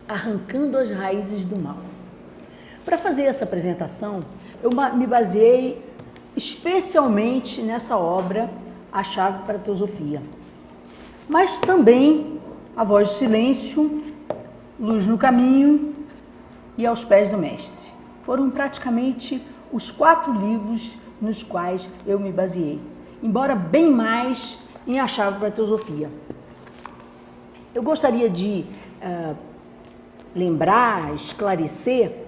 Arrancando as raízes do mal. Para fazer essa apresentação, eu me baseei especialmente nessa obra, A Chave para a Teosofia, mas também A Voz do Silêncio, Luz no Caminho e Aos Pés do Mestre. Foram praticamente os 4 livros nos quais eu me baseei, embora bem mais em A Chave para a Teosofia. Eu gostaria de lembrar, esclarecer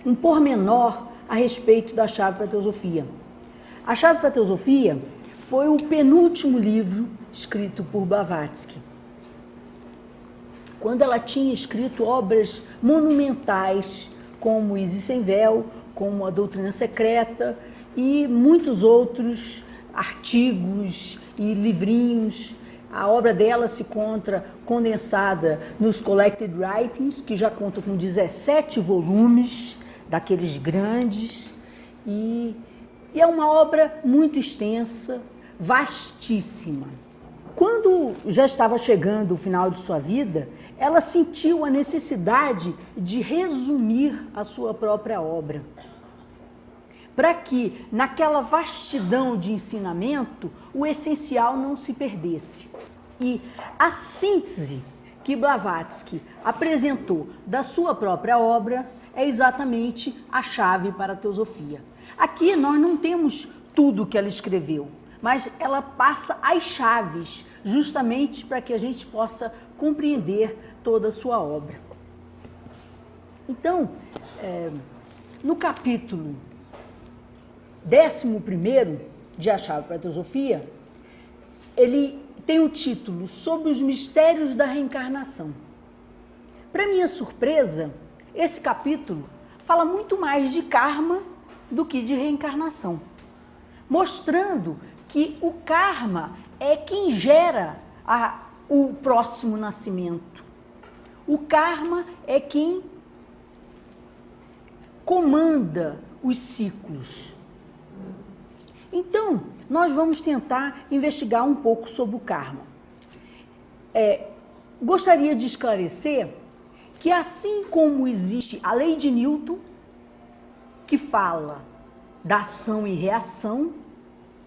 um pormenor a respeito da Chave para a Teosofia. A Chave para a Teosofia foi o penúltimo livro escrito por Blavatsky, quando ela tinha escrito obras monumentais como Isis sem Véu, como A Doutrina Secreta e muitos outros artigos e livrinhos. A obra dela se encontra condensada nos Collected Writings, que já conta com 17 volumes, daqueles grandes, e é uma obra muito extensa, vastíssima. Quando já estava chegando o final de sua vida, ela sentiu a necessidade de resumir a sua própria obra, para que, naquela vastidão de ensinamento, o essencial não se perdesse. E a síntese que Blavatsky apresentou da sua própria obra é exatamente a chave para a teosofia. Aqui nós não temos tudo que ela escreveu, mas ela passa as chaves, justamente para que a gente possa compreender toda a sua obra. Então, no capítulo 11º de A Chave para a Teosofia, ele tem o título Sobre os Mistérios da Reencarnação. Para minha surpresa, esse capítulo fala muito mais de karma do que de reencarnação, mostrando que o karma é quem gera o próximo nascimento. O karma é quem comanda os ciclos. Então, nós vamos tentar investigar um pouco sobre o karma. Gostaria de esclarecer que, assim como existe a lei de Newton, que fala da ação e reação,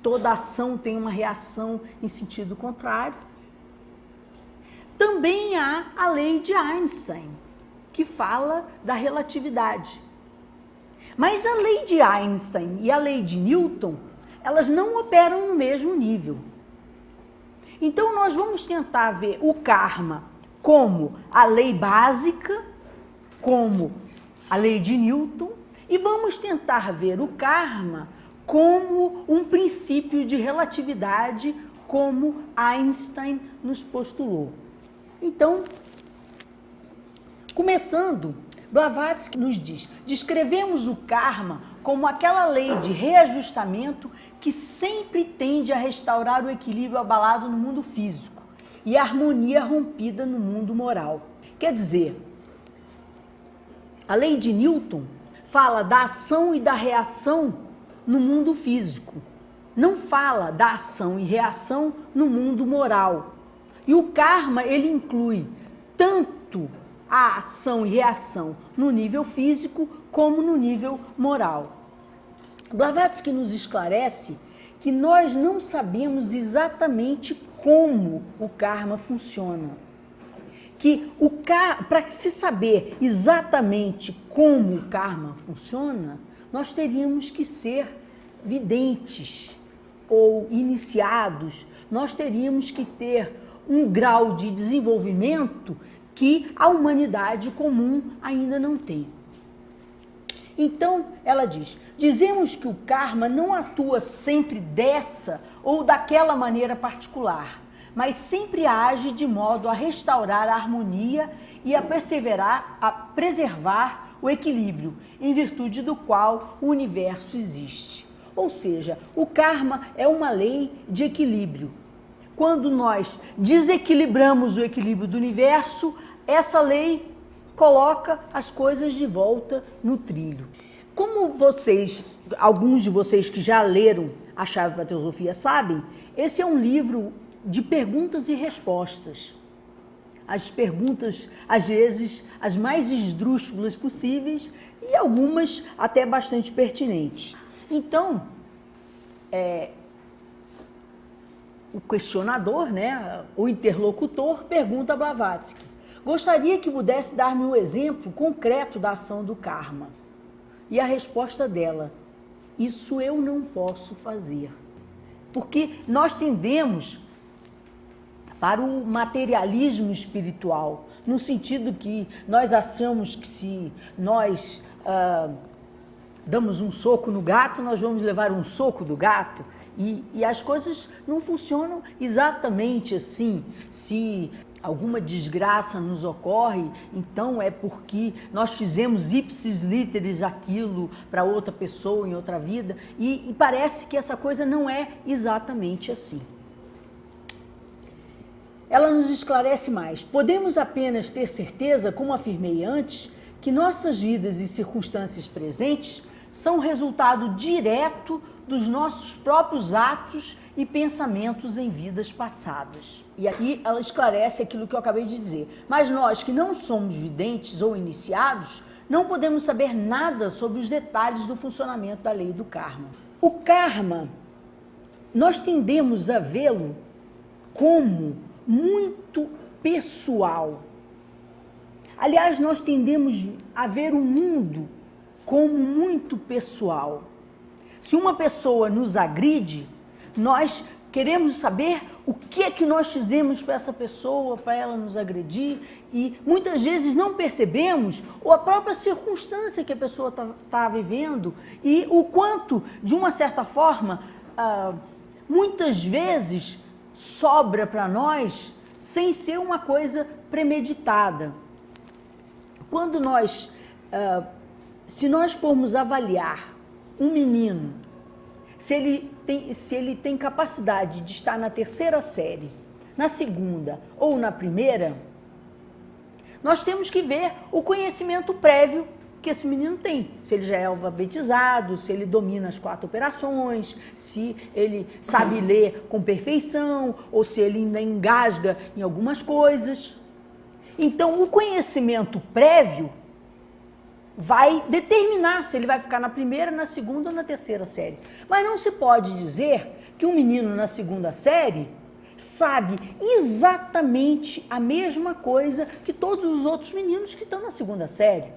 toda ação tem uma reação em sentido contrário, também há a lei de Einstein, que fala da relatividade. Mas a lei de Einstein e a lei de Newton, elas não operam no mesmo nível. Então, nós vamos tentar ver o karma como a lei básica, como a lei de Newton, e vamos tentar ver o karma como um princípio de relatividade, como Einstein nos postulou. Então, começando, Blavatsky nos diz: descrevemos o karma como aquela lei de reajustamento que sempre tende a restaurar o equilíbrio abalado no mundo físico e a harmonia rompida no mundo moral. Quer dizer, a lei de Newton fala da ação e da reação no mundo físico, não fala da ação e reação no mundo moral. E o karma, ele inclui tanto a ação e reação no nível físico como no nível moral. Blavatsky nos esclarece que nós não sabemos exatamente como o karma funciona. Que para se saber exatamente como o karma funciona, nós teríamos que ser videntes ou iniciados, nós teríamos que ter um grau de desenvolvimento que a humanidade comum ainda não tem. Então, ela diz: dizemos que o karma não atua sempre dessa ou daquela maneira particular, mas sempre age de modo a restaurar a harmonia e a preservar o equilíbrio, em virtude do qual o universo existe. Ou seja, o karma é uma lei de equilíbrio. Quando nós desequilibramos o equilíbrio do universo, essa lei coloca as coisas de volta no trilho. Como alguns de vocês que já leram A Chave para a Teosofia sabem, esse é um livro de perguntas e respostas. as perguntas, às vezes, as mais esdrúxulas possíveis e algumas até bastante pertinentes. Então, o questionador, né, o interlocutor, pergunta a Blavatsky: gostaria que pudesse dar-me um exemplo concreto da ação do karma. E a resposta dela: isso eu não posso fazer. Porque nós tendemos para o materialismo espiritual, no sentido que nós achamos que se nós damos um soco no gato, nós vamos levar um soco do gato, e as coisas não funcionam exatamente assim. Se alguma desgraça nos ocorre, então é porque nós fizemos ipsis literis aquilo para outra pessoa em outra vida, e parece que essa coisa não é exatamente assim. Ela nos esclarece mais. Podemos apenas ter certeza, como afirmei antes, que nossas vidas e circunstâncias presentes são resultado direto dos nossos próprios atos e pensamentos em vidas passadas. E aqui ela esclarece aquilo que eu acabei de dizer. Mas nós que não somos videntes ou iniciados, não podemos saber nada sobre os detalhes do funcionamento da lei do karma. O karma, nós tendemos a vê-lo como muito pessoal. Aliás, nós tendemos a ver o mundo como muito pessoal. Se uma pessoa nos agride, nós queremos saber o que é que nós fizemos para essa pessoa, para ela nos agredir, e muitas vezes não percebemos ou a própria circunstância que a pessoa está vivendo e o quanto, de uma certa forma, muitas vezes sobra para nós sem ser uma coisa premeditada. Quando nós, se nós formos avaliar um menino, se ele tem capacidade de estar na terceira série, na segunda ou na primeira, nós temos que ver o conhecimento prévio que esse menino tem. Se ele já é alfabetizado, se ele domina as 4 operações, se ele sabe ler com perfeição, ou se ele ainda engasga em algumas coisas. Então, o conhecimento prévio vai determinar se ele vai ficar na primeira, na segunda ou na terceira série. Mas não se pode dizer que um menino na segunda série sabe exatamente a mesma coisa que todos os outros meninos que estão na segunda série.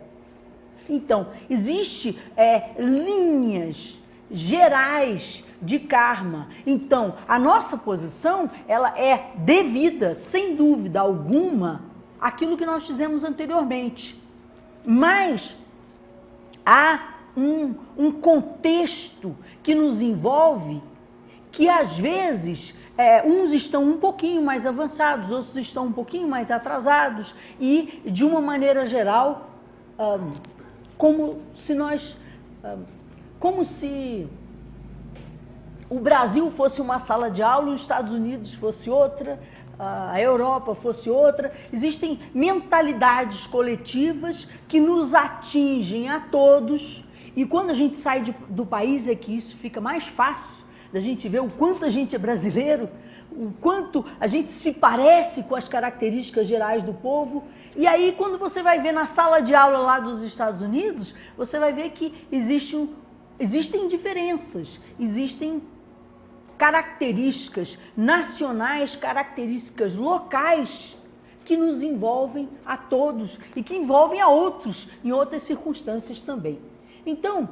Então, existem linhas gerais de karma. Então, a nossa posição, ela é devida, sem dúvida alguma, àquilo que nós fizemos anteriormente. Mas há um contexto que nos envolve que, às vezes, uns estão um pouquinho mais avançados, outros estão um pouquinho mais atrasados e, de uma maneira geral, como se o Brasil fosse uma sala de aula, os Estados Unidos fosse outra, a Europa fosse outra. Existem mentalidades coletivas que nos atingem a todos, e quando a gente sai do país é que isso fica mais fácil da gente ver o quanto a gente é brasileiro, o quanto a gente se parece com as características gerais do povo. E aí, quando você vai ver na sala de aula lá dos Estados Unidos, você vai ver que existem diferenças, existem características nacionais, características locais que nos envolvem a todos e que envolvem a outros em outras circunstâncias também. Então,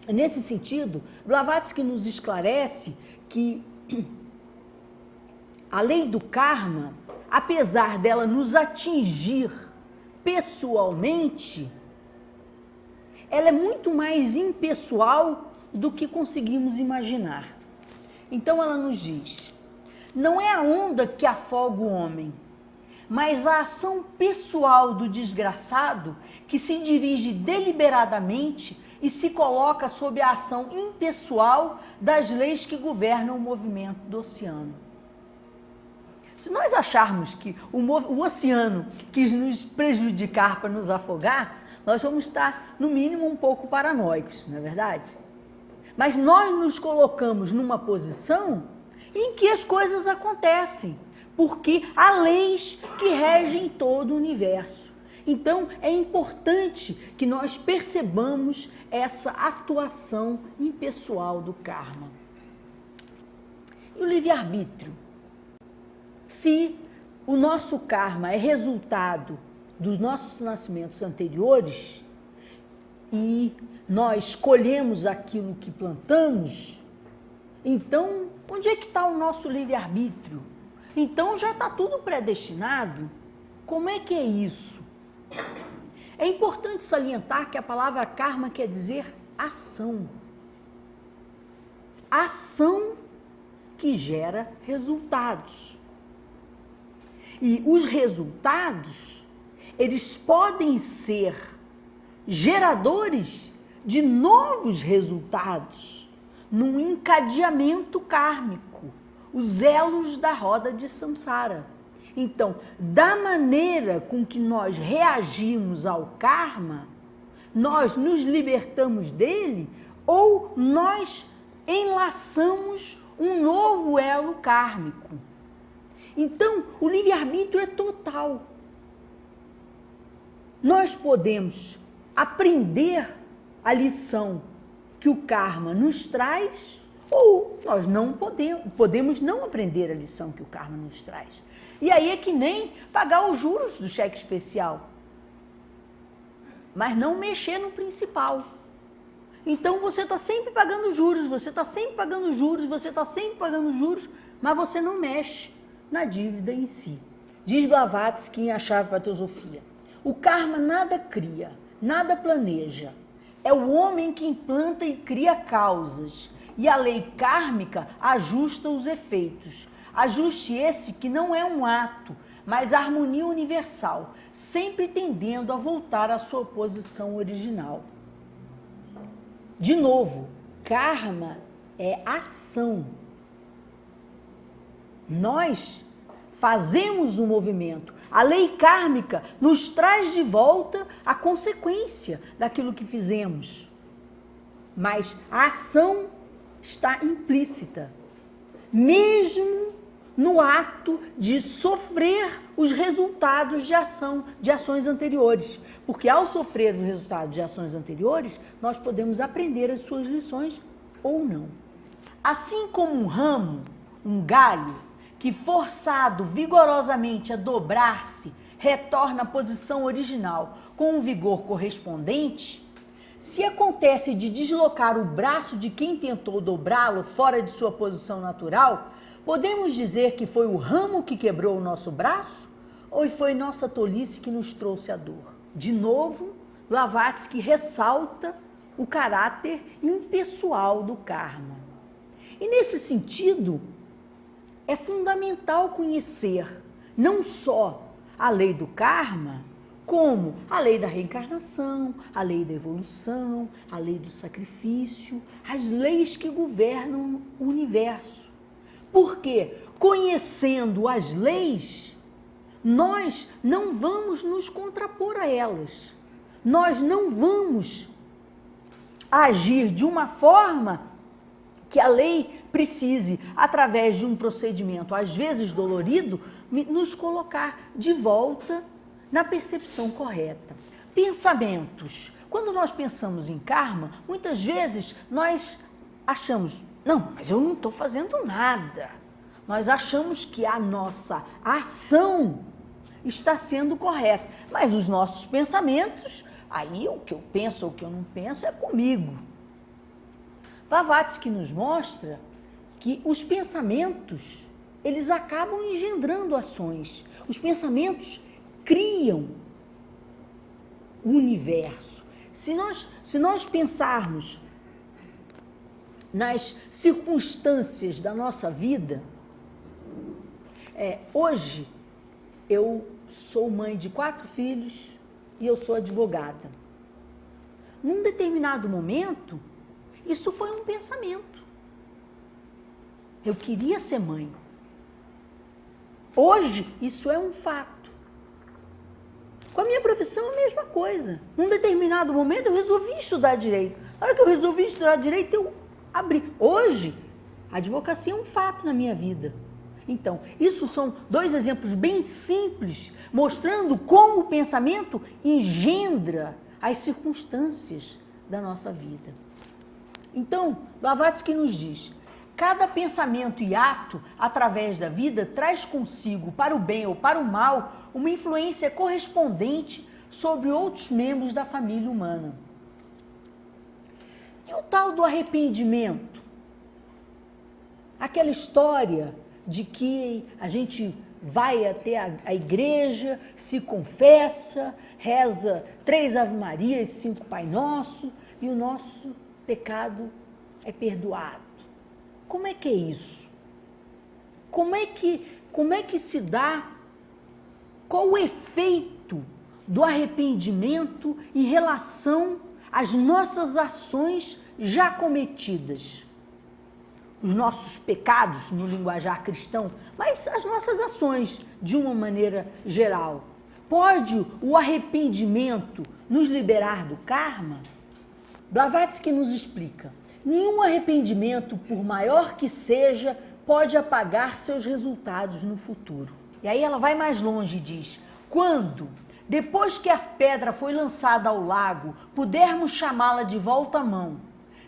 nesse sentido, Blavatsky nos esclarece que a lei do karma, apesar dela nos atingir pessoalmente, ela é muito mais impessoal do que conseguimos imaginar. Então ela nos diz: não é a onda que afoga o homem, mas a ação pessoal do desgraçado que se dirige deliberadamente e se coloca sob a ação impessoal das leis que governam o movimento do oceano. Se nós acharmos que o oceano quis nos prejudicar para nos afogar, nós vamos estar, no mínimo, um pouco paranoicos, não é verdade? Mas nós nos colocamos numa posição em que as coisas acontecem. porque há leis que regem todo o universo. Então, é importante que nós percebamos essa atuação impessoal do karma. E o livre-arbítrio? Se o nosso karma é resultado dos nossos nascimentos anteriores e nós colhemos aquilo que plantamos, então, onde é que está o nosso livre-arbítrio? Então, já está tudo predestinado? Como é que é isso? É importante salientar que a palavra karma quer dizer ação. Ação que gera resultados. E os resultados, eles podem ser geradores de novos resultados num encadeamento kármico, os elos da roda de samsara. Então, da maneira com que nós reagimos ao karma, nós nos libertamos dele ou nós enlaçamos um novo elo kármico. Então, o livre-arbítrio é total. Nós podemos aprender a lição que o karma nos traz ou nós não podemos não aprender a lição que o karma nos traz. E aí é que nem pagar os juros do cheque especial, mas não mexer no principal. Então você está sempre pagando juros, você está sempre pagando juros, você está sempre pagando juros, mas você não mexe na dívida em si. Diz Blavatsky em A Chave para a Teosofia: o karma nada cria, nada planeja. É o homem que implanta e cria causas, e a lei kármica ajusta os efeitos. Ajuste esse que não é um ato, mas harmonia universal, sempre tendendo a voltar à sua posição original. De novo, karma é ação. Nós fazemos um movimento. A lei kármica nos traz de volta a consequência daquilo que fizemos. Mas a ação está implícita, mesmo no ato de sofrer os resultados de ações anteriores. Porque ao sofrer os resultados de ações anteriores, nós podemos aprender as suas lições ou não. Assim como um ramo, um galho, que forçado vigorosamente a dobrar-se, retorna à posição original com um vigor correspondente, se acontece de deslocar o braço de quem tentou dobrá-lo fora de sua posição natural, podemos dizer que foi o ramo que quebrou o nosso braço ou foi nossa tolice que nos trouxe a dor? De novo, Blavatsky ressalta o caráter impessoal do karma. E nesse sentido, é fundamental conhecer não só a lei do karma, como a lei da reencarnação, a lei da evolução, a lei do sacrifício, as leis que governam o universo. Porque, conhecendo as leis, nós não vamos nos contrapor a elas. Nós não vamos agir de uma forma que a lei precise, através de um procedimento, às vezes dolorido, nos colocar de volta na percepção correta. Pensamentos. Quando nós pensamos em karma, muitas vezes nós achamos, não, mas eu não estou fazendo nada. Nós achamos que a nossa ação está sendo correta, mas os nossos pensamentos, aí o que eu penso ou o que eu não penso é comigo. Blavatsky nos mostra que os pensamentos, eles acabam engendrando ações. Os pensamentos criam o universo. Se nós pensarmos nas circunstâncias da nossa vida, hoje eu sou mãe de 4 filhos e eu sou advogada. Num determinado momento, isso foi um pensamento. Eu queria ser mãe. Hoje, isso é um fato. Com a minha profissão, a mesma coisa. Num determinado momento, eu resolvi estudar direito. Na hora que eu resolvi estudar direito, eu abri. Hoje, a advocacia é um fato na minha vida. Então, isso são dois exemplos bem simples, mostrando como o pensamento engendra as circunstâncias da nossa vida. Então, Blavatsky nos diz: cada pensamento e ato através da vida traz consigo, para o bem ou para o mal, uma influência correspondente sobre outros membros da família humana. E o tal do arrependimento? Aquela história de que a gente vai até a igreja, se confessa, reza 3 Ave Marias, 5 Pai Nosso e o nosso pecado é perdoado. Como é que é isso? Como é que se dá? Qual o efeito do arrependimento em relação às nossas ações já cometidas? Os nossos pecados, no linguajar cristão, mas as nossas ações, de uma maneira geral. Pode o arrependimento nos liberar do karma? Blavatsky nos explica: nenhum arrependimento, por maior que seja, pode apagar seus resultados no futuro. E aí ela vai mais longe e diz: quando, depois que a pedra foi lançada ao lago, pudermos chamá-la de volta à mão,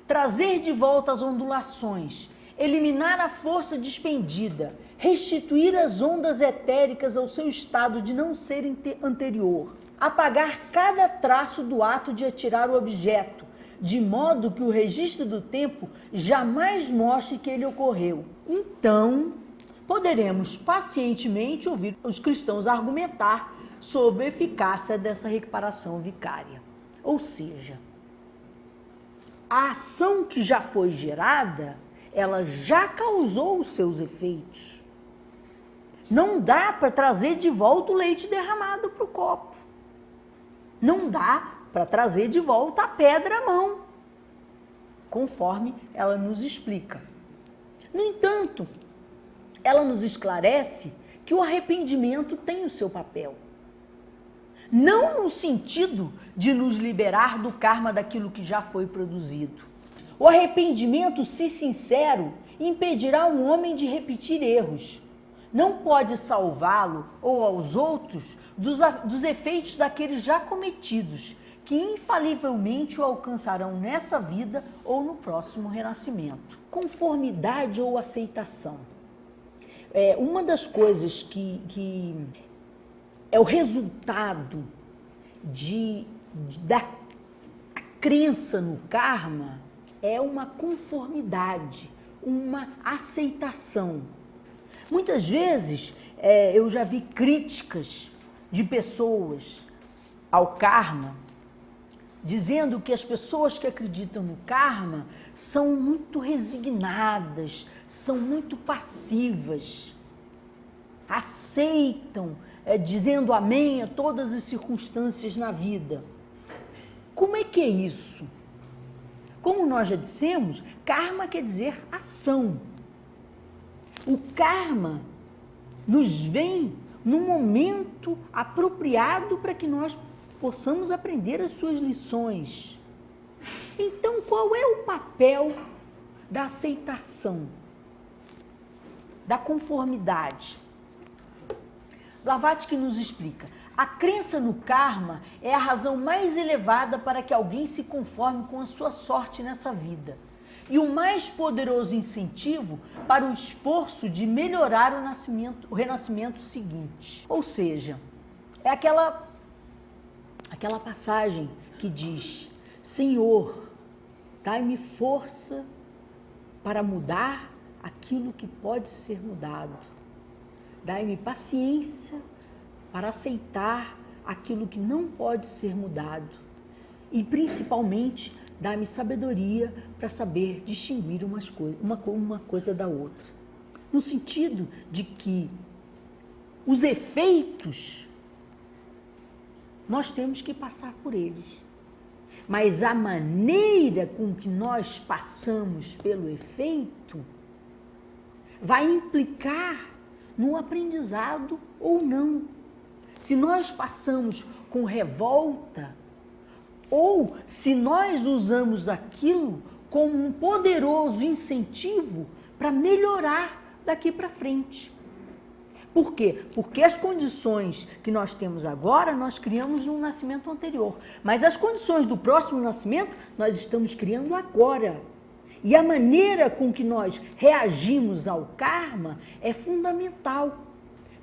trazer de volta as ondulações, eliminar a força despendida, restituir as ondas etéricas ao seu estado de não ser anterior, apagar cada traço do ato de atirar o objeto, de modo que o registro do tempo jamais mostre que ele ocorreu. Então, poderemos pacientemente ouvir os cristãos argumentar sobre a eficácia dessa reparação vicária. Ou seja, a ação que já foi gerada, ela já causou os seus efeitos. Não dá para trazer de volta o leite derramado para o copo. Não dá para trazer de volta a pedra à mão, conforme ela nos explica. No entanto, ela nos esclarece que o arrependimento tem o seu papel. Não no sentido de nos liberar do karma daquilo que já foi produzido. O arrependimento, se sincero, impedirá um homem de repetir erros. Não pode salvá-lo ou aos outros dos efeitos daqueles já cometidos, que infalivelmente o alcançarão nessa vida ou no próximo renascimento. Conformidade ou aceitação. Uma das coisas que é o resultado da crença no karma é uma conformidade, uma aceitação. Muitas vezes eu já vi críticas de pessoas ao karma, dizendo que as pessoas que acreditam no karma são muito resignadas, são muito passivas, aceitam, dizendo amém a todas as circunstâncias na vida. Como é que é isso? Como nós já dissemos, karma quer dizer ação. O karma nos vem num momento apropriado para que nós possamos aprender as suas lições. Então, qual é o papel da aceitação, da conformidade? Blavatsky nos explica: a crença no karma é a razão mais elevada para que alguém se conforme com a sua sorte nessa vida e o mais poderoso incentivo para o esforço de melhorar o renascimento seguinte. Ou seja, é aquela passagem que diz: Senhor, dai-me força para mudar aquilo que pode ser mudado. Dai-me paciência para aceitar aquilo que não pode ser mudado. E, principalmente, dá-me sabedoria para saber distinguir uma coisa da outra. No sentido de que os efeitos, nós temos que passar por eles. Mas a maneira com que nós passamos pelo efeito vai implicar no aprendizado ou não. Se nós passamos com revolta, ou se nós usamos aquilo como um poderoso incentivo para melhorar daqui para frente. Por quê? Porque as condições que nós temos agora, nós criamos no nascimento anterior. Mas as condições do próximo nascimento, nós estamos criando agora. E a maneira com que nós reagimos ao karma é fundamental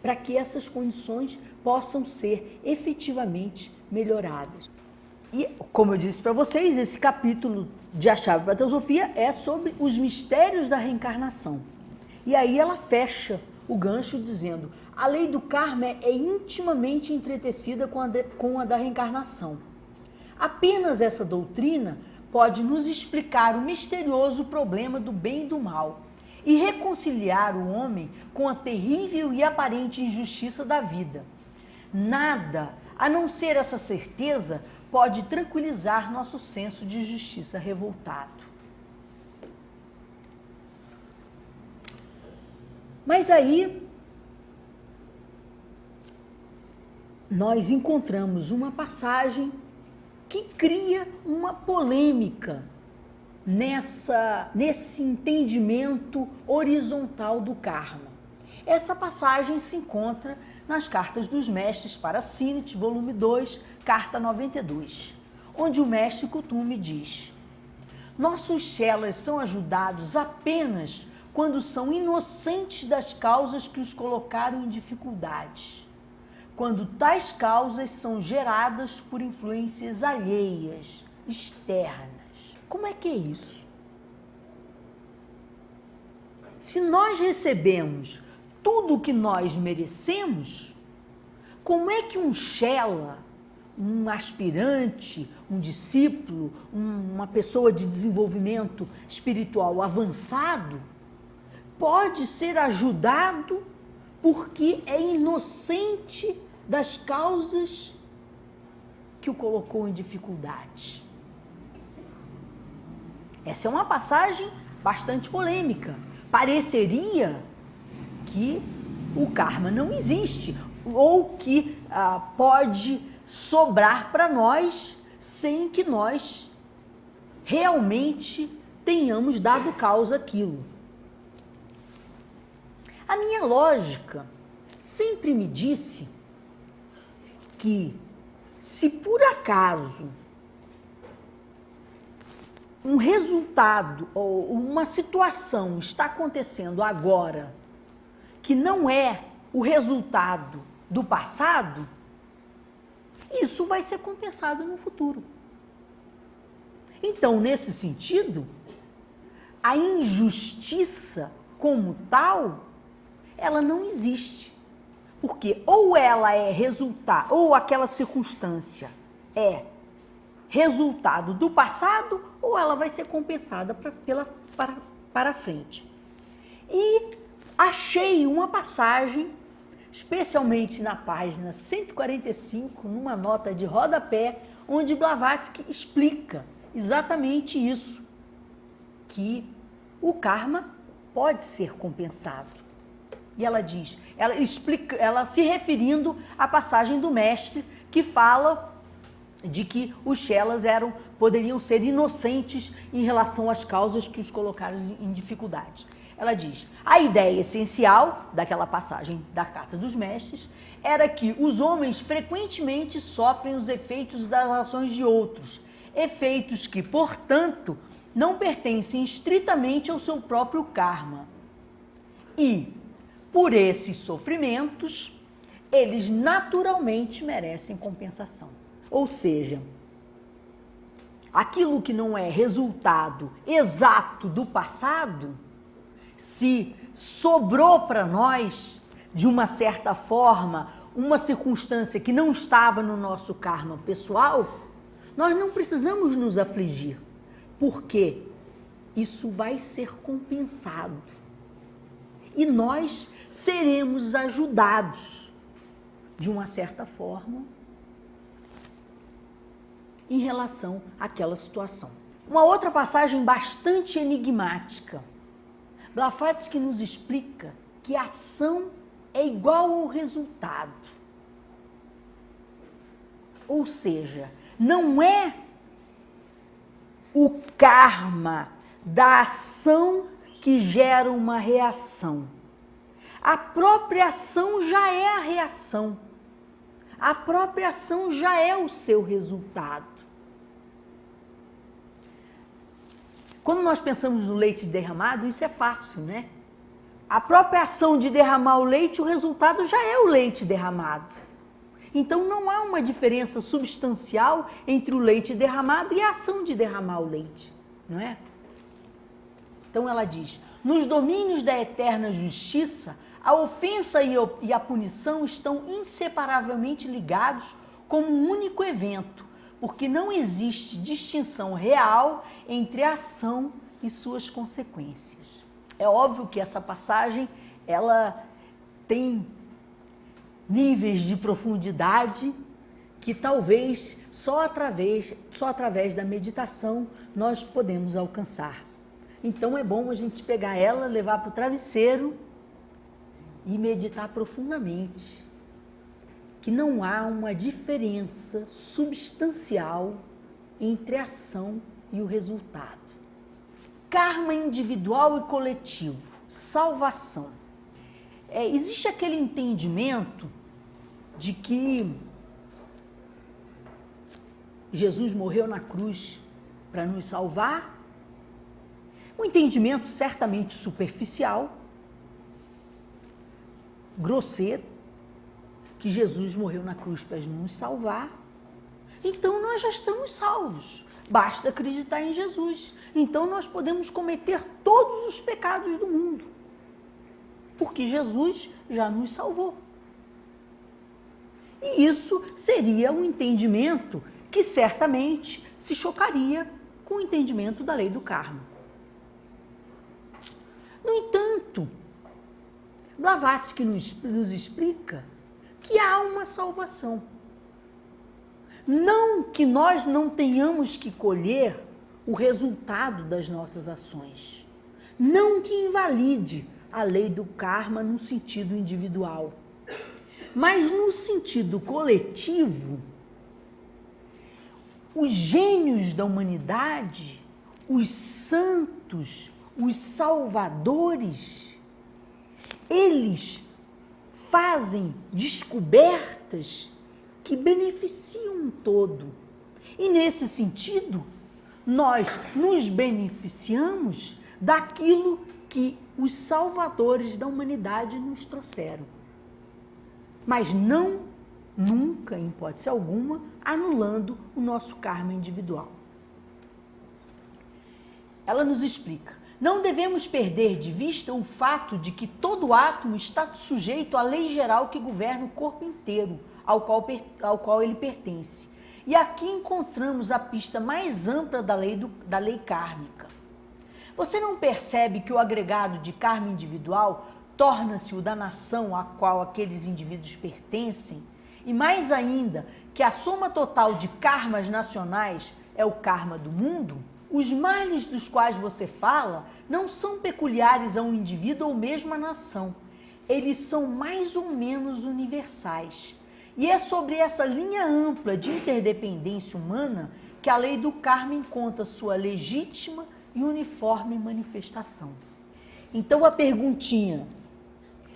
para que essas condições possam ser efetivamente melhoradas. E, como eu disse para vocês, esse capítulo de A Chave para a Teosofia é sobre os mistérios da reencarnação. E aí ela fecha o gancho dizendo: a lei do karma é intimamente entretecida com a da reencarnação. Apenas essa doutrina pode nos explicar o misterioso problema do bem e do mal e reconciliar o homem com a terrível e aparente injustiça da vida. Nada, a não ser essa certeza, pode tranquilizar nosso senso de justiça revoltado. Mas aí nós encontramos uma passagem que cria uma polêmica nesse entendimento horizontal do karma. Essa passagem se encontra nas Cartas dos Mestres para Sinit, volume 2, carta 92, onde o mestre Kuthumi diz: nossos chelas são ajudados apenas quando são inocentes das causas que os colocaram em dificuldades, quando tais causas são geradas por influências alheias, externas. Como é que é isso? Se nós recebemos tudo o que nós merecemos, como é que um chela, um aspirante, um discípulo, uma pessoa de desenvolvimento espiritual avançado, pode ser ajudado porque é inocente das causas que o colocou em dificuldades? Essa é uma passagem bastante polêmica. Pareceria que o karma não existe, ou que pode sobrar para nós sem que nós realmente tenhamos dado causa àquilo. A minha lógica sempre me disse que, se por acaso um resultado ou uma situação está acontecendo agora que não é o resultado do passado, isso vai ser compensado no futuro. Então, nesse sentido, a injustiça como tal, ela não existe. Porque ou ela é resultado, ou aquela circunstância é resultado do passado, ou ela vai ser compensada para frente. E achei uma passagem, especialmente na página 145, numa nota de rodapé, onde Blavatsky explica exatamente isso, que o karma pode ser compensado. E ela diz, ela se referindo à passagem do mestre que fala de que os chelas poderiam ser inocentes em relação às causas que os colocaram em dificuldade. Ela diz: a ideia essencial daquela passagem da Carta dos Mestres era que os homens frequentemente sofrem os efeitos das ações de outros, efeitos que, portanto, não pertencem estritamente ao seu próprio karma. E, por esses sofrimentos, eles naturalmente merecem compensação. Ou seja, aquilo que não é resultado exato do passado, se sobrou para nós, de uma certa forma, uma circunstância que não estava no nosso karma pessoal, nós não precisamos nos afligir, porque isso vai ser compensado. E nós seremos ajudados, de uma certa forma, em relação àquela situação. Uma outra passagem bastante enigmática. Blavatsky nos explica que a ação é igual ao resultado. Ou seja, não é o karma da ação que gera uma reação. A própria ação já é a reação. A própria ação já é o seu resultado. Quando nós pensamos no leite derramado, isso é fácil, né? A própria ação de derramar o leite, o resultado já é o leite derramado. Então não há uma diferença substancial entre o leite derramado e a ação de derramar o leite, não é? Então ela diz: nos domínios da eterna justiça, a ofensa e a punição estão inseparavelmente ligados como um único evento, porque não existe distinção real entre a ação e suas consequências. É óbvio que essa passagem, ela tem níveis de profundidade que talvez só através da meditação nós podemos alcançar. Então é bom a gente pegar ela, levar para o travesseiro e meditar profundamente, que não há uma diferença substancial entre a ação e o resultado. Karma individual e coletivo, salvação. Existe aquele entendimento de que Jesus morreu na cruz para nos salvar, um entendimento certamente superficial, grosseiro, que Jesus morreu na cruz para nos salvar, então nós já estamos salvos. Basta acreditar em Jesus. Então nós podemos cometer todos os pecados do mundo, porque Jesus já nos salvou. E isso seria um entendimento que certamente se chocaria com o entendimento da lei do karma. No entanto, Blavatsky nos explica que há uma salvação. Não que nós não tenhamos que colher o resultado das nossas ações. Não que invalide a lei do karma no sentido individual. Mas no sentido coletivo, os gênios da humanidade, os santos, os salvadores, eles fazem descobertas que beneficiam um todo. E nesse sentido, nós nos beneficiamos daquilo que os salvadores da humanidade nos trouxeram. Mas não, nunca, em hipótese alguma, anulando o nosso karma individual. Ela nos explica: não devemos perder de vista o fato de que todo átomo está sujeito à lei geral que governa o corpo inteiro, ao qual ele pertence. E aqui encontramos a pista mais ampla da lei kármica. Você não percebe que o agregado de karma individual torna-se o da nação a qual aqueles indivíduos pertencem? E mais ainda, que a soma total de karmas nacionais é o karma do mundo? Os males dos quais você fala não são peculiares a um indivíduo ou mesmo à nação. Eles são mais ou menos universais. E é sobre essa linha ampla de interdependência humana que a lei do karma encontra sua legítima e uniforme manifestação. Então a perguntinha: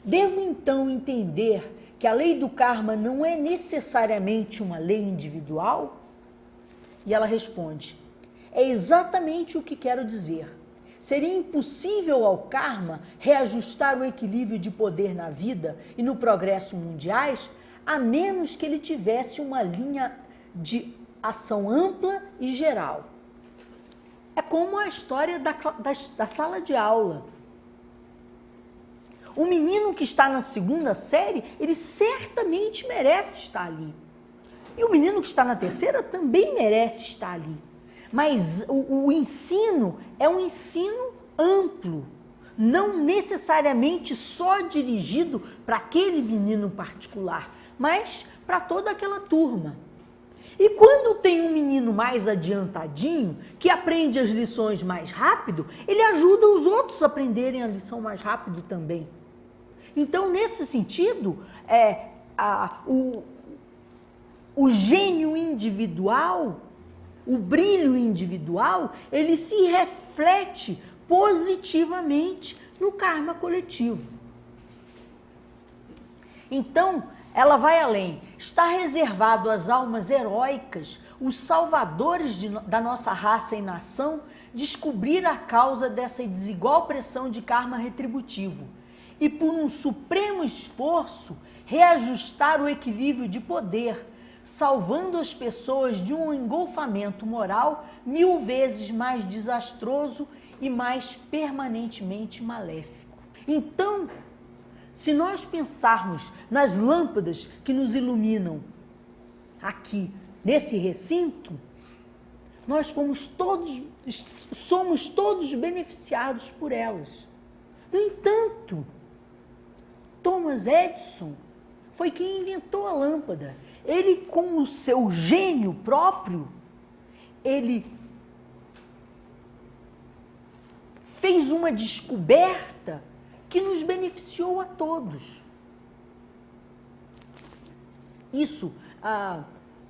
devo então entender que a lei do karma não é necessariamente uma lei individual? E ela responde: é exatamente o que quero dizer. Seria impossível ao karma reajustar o equilíbrio de poder na vida e no progresso mundiais, a menos que ele tivesse uma linha de ação ampla e geral. É como a história da sala de aula. O menino que está na segunda série, ele certamente merece estar ali. E o menino que está na terceira também merece estar ali. Mas o ensino é um ensino amplo, não necessariamente só dirigido para aquele menino particular, mas para toda aquela turma. E quando tem um menino mais adiantadinho, que aprende as lições mais rápido, ele ajuda os outros a aprenderem a lição mais rápido também. Então, nesse sentido, o gênio individual, o brilho individual, ele se reflete positivamente no karma coletivo. Então, ela vai além. Está reservado às almas heróicas, os salvadores da nossa raça e nação, descobrir a causa dessa desigual pressão de karma retributivo e, por um supremo esforço, reajustar o equilíbrio de poder, salvando as pessoas de um engolfamento moral 1000 vezes mais desastroso e mais permanentemente maléfico. Então, se nós pensarmos nas lâmpadas que nos iluminam aqui nesse recinto, nós somos todos beneficiados por elas. No entanto, Thomas Edison foi quem inventou a lâmpada. Ele, com o seu gênio próprio, ele fez uma descoberta que nos beneficiou a todos. Isso,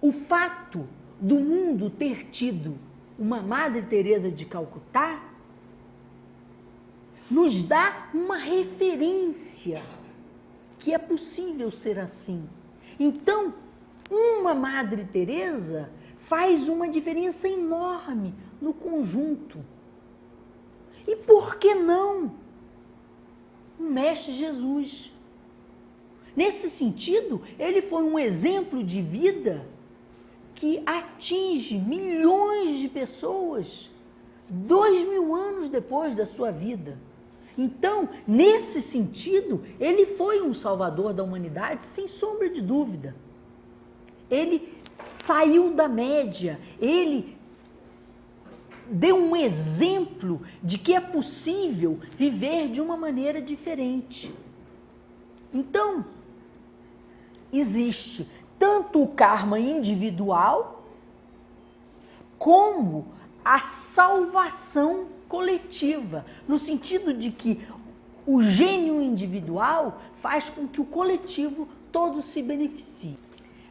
o fato do mundo ter tido uma Madre Teresa de Calcutá nos dá uma referência que é possível ser assim. Então, uma Madre Teresa faz uma diferença enorme no conjunto. E por que não o Mestre Jesus? Nesse sentido, ele foi um exemplo de vida que atinge milhões de pessoas 2000 anos depois da sua vida. Então, nesse sentido, ele foi um salvador da humanidade, sem sombra de dúvida. Ele saiu da média, ele deu um exemplo de que é possível viver de uma maneira diferente. Então, existe tanto o karma individual como a salvação coletiva, no sentido de que o gênio individual faz com que o coletivo todo se beneficie.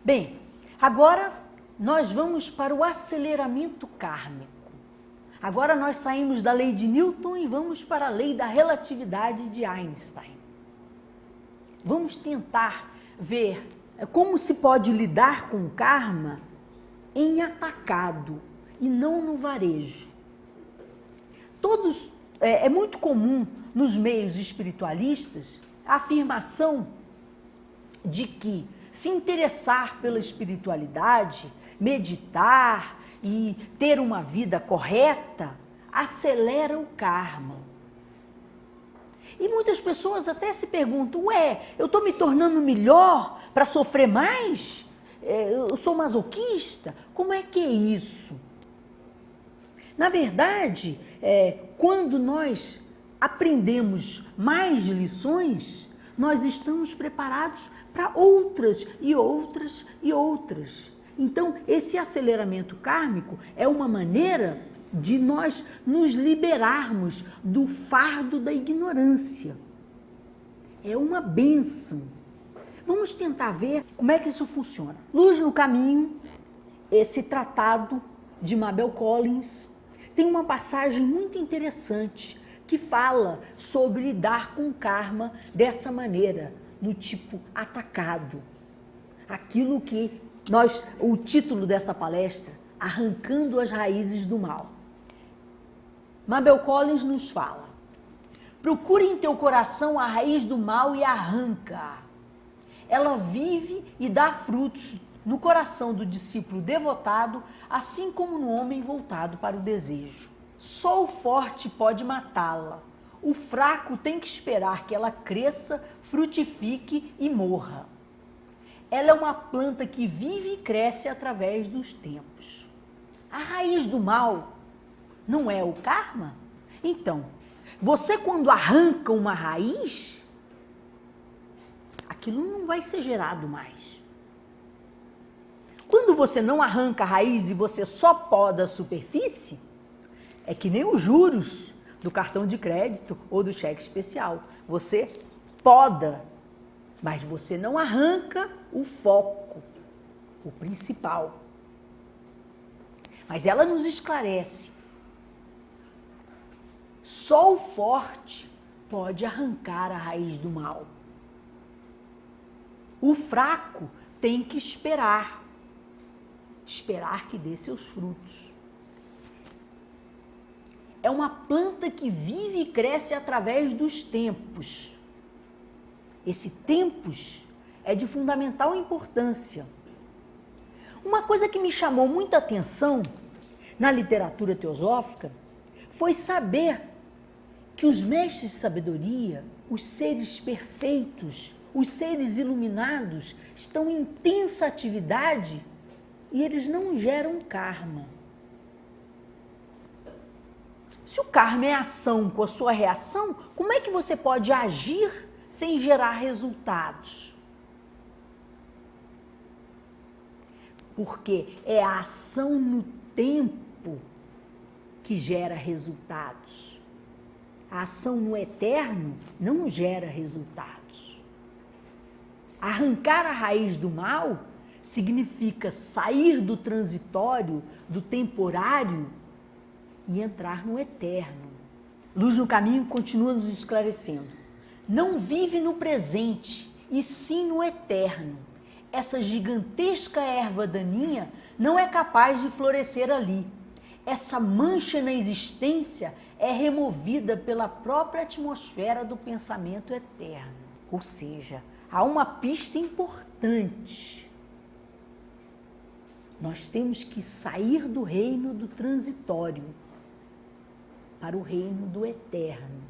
Bem, agora nós vamos para o aceleramento kármico. Agora nós saímos da lei de Newton e vamos para a lei da relatividade de Einstein. Vamos tentar ver como se pode lidar com o karma em atacado e não no varejo. É muito comum nos meios espiritualistas a afirmação de que se interessar pela espiritualidade, meditar e ter uma vida correta acelera o karma. E muitas pessoas até se perguntam, eu estou me tornando melhor para sofrer mais? Eu sou masoquista? Como é que é isso? Na verdade, quando nós aprendemos mais lições, nós estamos preparados para outras e outras e outras. Então, esse aceleramento kármico é uma maneira de nós nos liberarmos do fardo da ignorância. É uma bênção. Vamos tentar ver como é que isso funciona. Luz no Caminho, esse tratado de Mabel Collins, tem uma passagem muito interessante que fala sobre lidar com o karma dessa maneira, do tipo atacado. Aquilo que o título dessa palestra, Arrancando as Raízes do Mal. Mabel Collins nos fala: procure em teu coração a raiz do mal e arranca-a. Ela vive e dá frutos no coração do discípulo devotado, assim como no homem voltado para o desejo. Só o forte pode matá-la. O fraco tem que esperar que ela cresça, frutifique e morra. Ela é uma planta que vive e cresce através dos tempos. A raiz do mal não é o karma? Então, você quando arranca uma raiz, aquilo não vai ser gerado mais. Quando você não arranca a raiz e você só poda a superfície, é que nem os juros do cartão de crédito ou do cheque especial. Você poda, mas você não arranca o foco, o principal. Mas ela nos esclarece. Só o forte pode arrancar a raiz do mal. O fraco tem que esperar que dê seus frutos. É uma planta que vive e cresce através dos tempos. Esse tempos é de fundamental importância. Uma coisa que me chamou muita atenção na literatura teosófica foi saber que os mestres de sabedoria, os seres perfeitos, os seres iluminados, estão em intensa atividade e eles não geram karma. Se o karma é ação com a sua reação, como é que você pode agir sem gerar resultados? Porque é a ação no tempo que gera resultados. A ação no eterno não gera resultados. Arrancar a raiz do mal significa sair do transitório, do temporário e entrar no eterno. Luz no Caminho continua nos esclarecendo. Não vive no presente, e sim no eterno. Essa gigantesca erva daninha não é capaz de florescer ali. Essa mancha na existência é removida pela própria atmosfera do pensamento eterno. Ou seja, há uma pista importante. Nós temos que sair do reino do transitório para o reino do eterno.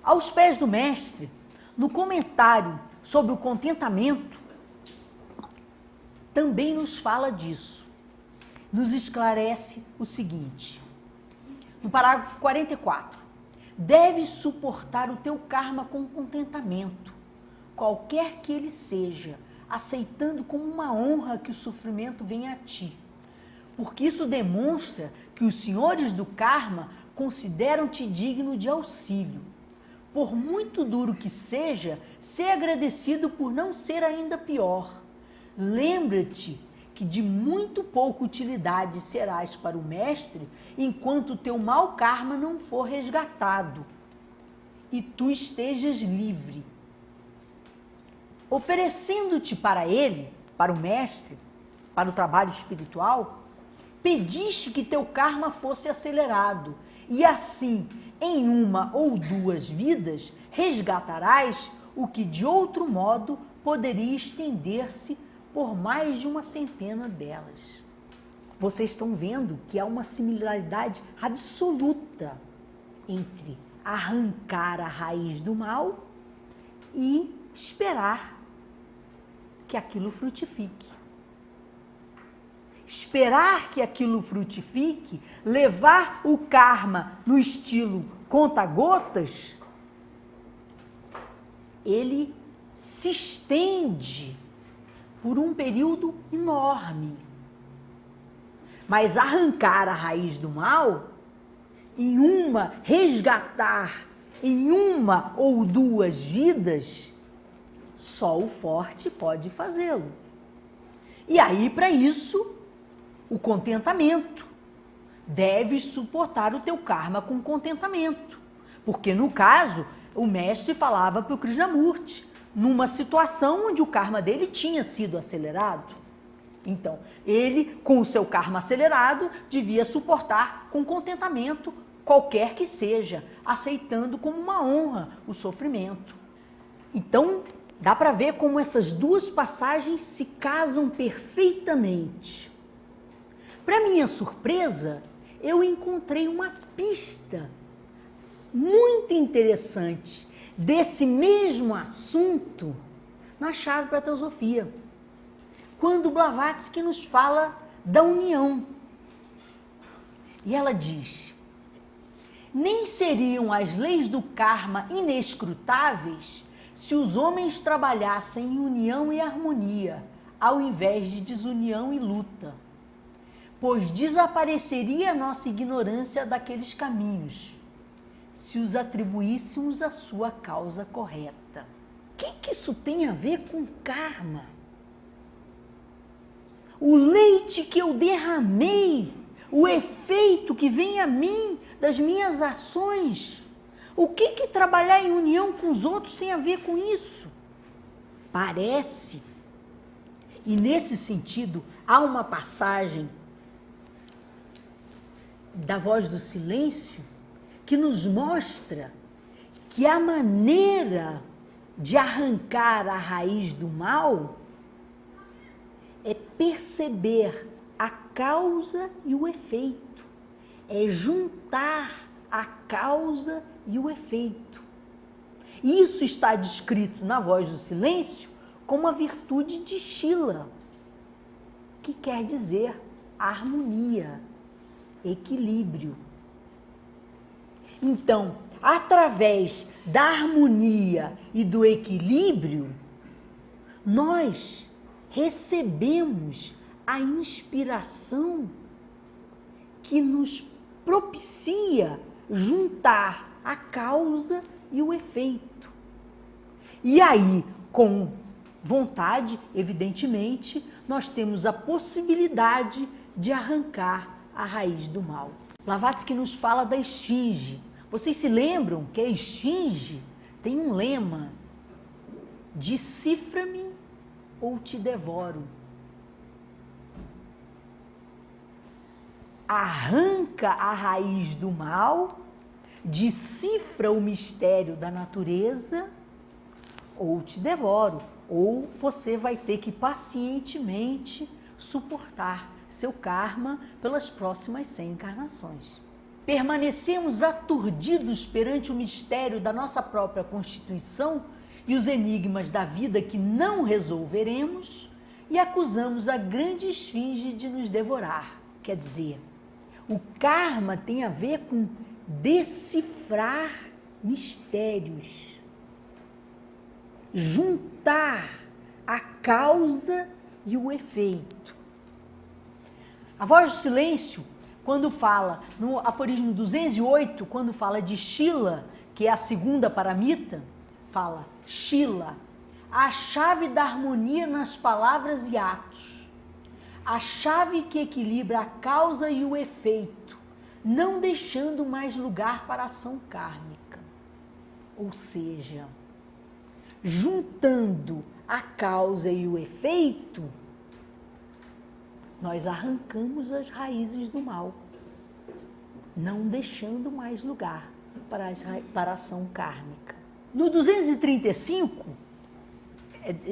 Aos pés do mestre, no comentário sobre o contentamento, também nos fala disso. Nos esclarece o seguinte, no parágrafo 44. Deves suportar o teu karma com contentamento, qualquer que ele seja, aceitando como uma honra que o sofrimento venha a ti. Porque isso demonstra que os senhores do karma consideram-te digno de auxílio. Por muito duro que seja, ser agradecido por não ser ainda pior. Lembra-te que de muito pouca utilidade serás para o mestre enquanto o teu mau karma não for resgatado e tu estejas livre. Oferecendo-te para ele, para o mestre, para o trabalho espiritual, pediste que teu karma fosse acelerado e assim, em uma ou duas vidas, resgatarás o que de outro modo poderia estender-se por mais de uma centena delas. Vocês estão vendo que há uma similaridade absoluta entre arrancar a raiz do mal e esperar que aquilo frutifique. Esperar que aquilo frutifique, levar o karma no estilo conta-gotas, ele se estende por um período enorme. Mas arrancar a raiz do mal, resgatar em uma ou duas vidas, só o forte pode fazê-lo. E aí, para isso, o contentamento. Deves suportar o teu karma com contentamento. Porque, no caso, o mestre falava para o Krishnamurti, numa situação onde o karma dele tinha sido acelerado. Então, ele, com o seu karma acelerado, devia suportar com contentamento, qualquer que seja, aceitando como uma honra o sofrimento. Então, dá para ver como essas duas passagens se casam perfeitamente. Para minha surpresa, eu encontrei uma pista muito interessante desse mesmo assunto na Chave para a Teosofia, quando Blavatsky nos fala da união. E ela diz: nem seriam as leis do karma inescrutáveis se os homens trabalhassem em união e harmonia, ao invés de desunião e luta, pois desapareceria a nossa ignorância daqueles caminhos, se os atribuíssemos à sua causa correta. O que isso tem a ver com karma? O leite que eu derramei, o efeito que vem a mim das minhas ações, o que trabalhar em união com os outros tem a ver com isso? Parece E nesse sentido, há uma passagem da Voz do Silêncio que nos mostra que a maneira de arrancar a raiz do mal é perceber a causa e o efeito, é juntar a causa e o efeito. Isso está descrito na Voz do Silêncio como a virtude de Shila, que quer dizer harmonia, equilíbrio. Então, através da harmonia e do equilíbrio, nós recebemos a inspiração que nos propicia juntar a causa e o efeito. E aí, com vontade, evidentemente, nós temos a possibilidade de arrancar a raiz do mal. Blavatsky nos fala da esfinge. Vocês se lembram que a esfinge tem um lema: decifra-me ou te devoro. Arranca a raiz do mal, decifra o mistério da natureza, ou te devoro, ou você vai ter que pacientemente suportar seu karma pelas próximas 100 encarnações. Permanecemos aturdidos perante o mistério da nossa própria constituição e os enigmas da vida que não resolveremos e acusamos a grande esfinge de nos devorar. Quer dizer, o karma tem a ver com decifrar mistérios, juntar a causa e o efeito. A Voz do Silêncio, quando fala, no aforismo 208, quando fala de Shila, que é a segunda paramita, fala: Shila, a chave da harmonia nas palavras e atos, a chave que equilibra a causa e o efeito, não deixando mais lugar para a ação kármica. Ou seja, juntando a causa e o efeito, nós arrancamos as raízes do mal, não deixando mais lugar para a ação kármica. No 235,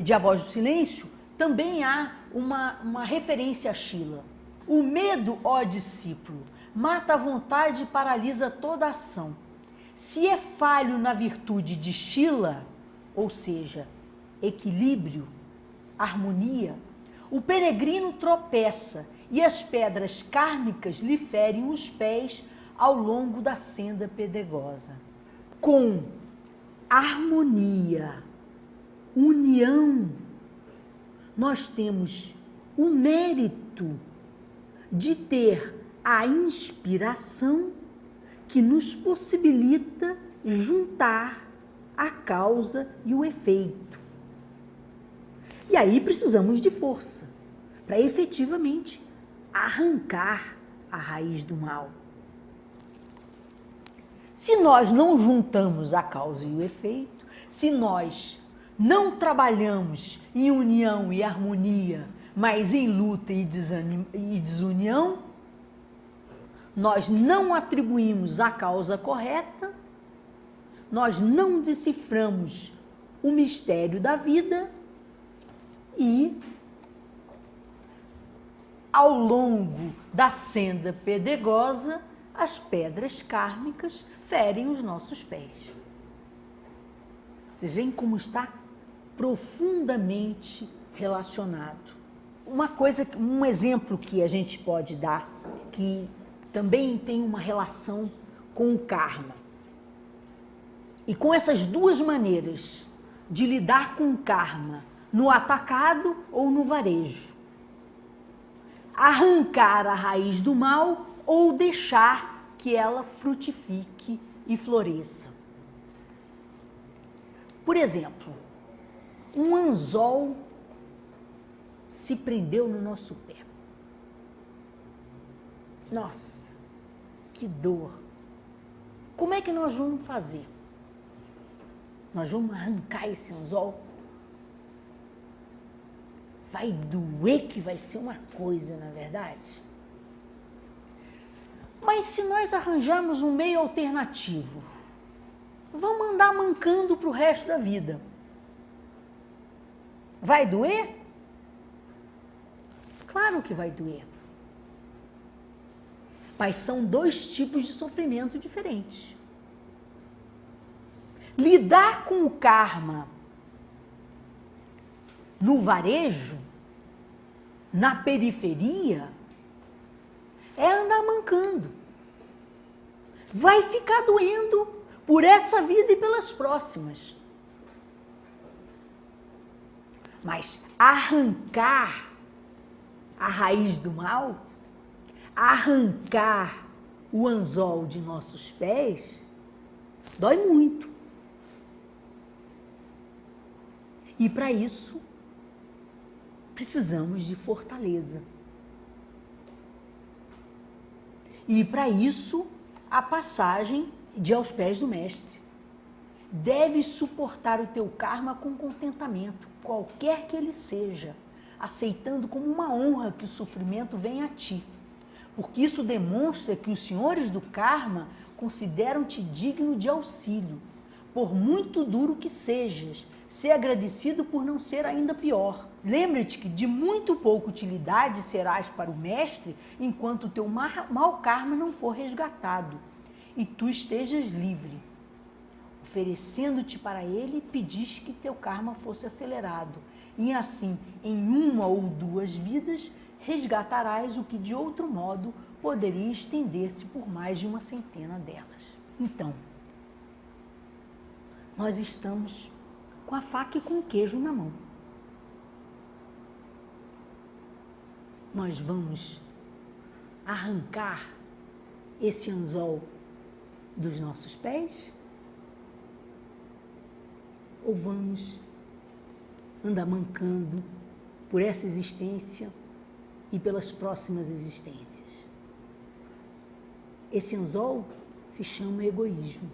de A Voz do Silêncio, também há uma referência a Shila. O medo, ó discípulo, mata a vontade e paralisa toda a ação. Se é falho na virtude de Shila, ou seja, equilíbrio, harmonia, o peregrino tropeça e as pedras kármicas lhe ferem os pés ao longo da senda pedregosa. Com harmonia, união, nós temos o mérito de ter a inspiração que nos possibilita juntar a causa e o efeito. E aí precisamos de força para efetivamente arrancar a raiz do mal. Se nós não juntamos a causa e o efeito, se nós não trabalhamos em união e harmonia, mas em luta e desunião, nós não atribuímos a causa correta, nós não deciframos o mistério da vida e, ao longo da senda pedregosa, as pedras kármicas ferem os nossos pés. Vocês veem como está profundamente relacionado. Um exemplo que a gente pode dar, que também tem uma relação com o karma. E com essas duas maneiras de lidar com o karma, no atacado ou no varejo. Arrancar a raiz do mal ou deixar que ela frutifique e floresça. Por exemplo, um anzol se prendeu no nosso pé. Nossa, que dor! Como é que nós vamos fazer? Nós vamos arrancar esse anzol? Vai doer que vai ser uma coisa, na verdade. Mas se nós arranjarmos um meio alternativo, vamos andar mancando para o resto da vida. Vai doer? Claro que vai doer. Mas são dois tipos de sofrimento diferentes. Lidar com o karma no varejo, na periferia, é andar mancando. Vai ficar doendo por essa vida e pelas próximas. Mas arrancar a raiz do mal, arrancar o anzol de nossos pés, dói muito. E para isso, precisamos de fortaleza. E para isso, a passagem de aos pés do mestre. Deves suportar o teu karma com contentamento, qualquer que ele seja, aceitando como uma honra que o sofrimento venha a ti. Porque isso demonstra que os senhores do karma consideram-te digno de auxílio. Por muito duro que sejas, ser agradecido por não ser ainda pior. Lembra-te que de muito pouca utilidade serás para o mestre enquanto o teu mau karma não for resgatado e tu estejas livre. Oferecendo-te para ele, pediste que teu karma fosse acelerado e assim, em uma ou duas vidas, resgatarás o que de outro modo poderia estender-se por mais de uma centena delas. Então, nós estamos com a faca e com o queijo na mão. Nós vamos arrancar esse anzol dos nossos pés? Ou vamos andar mancando por essa existência e pelas próximas existências? Esse anzol se chama egoísmo.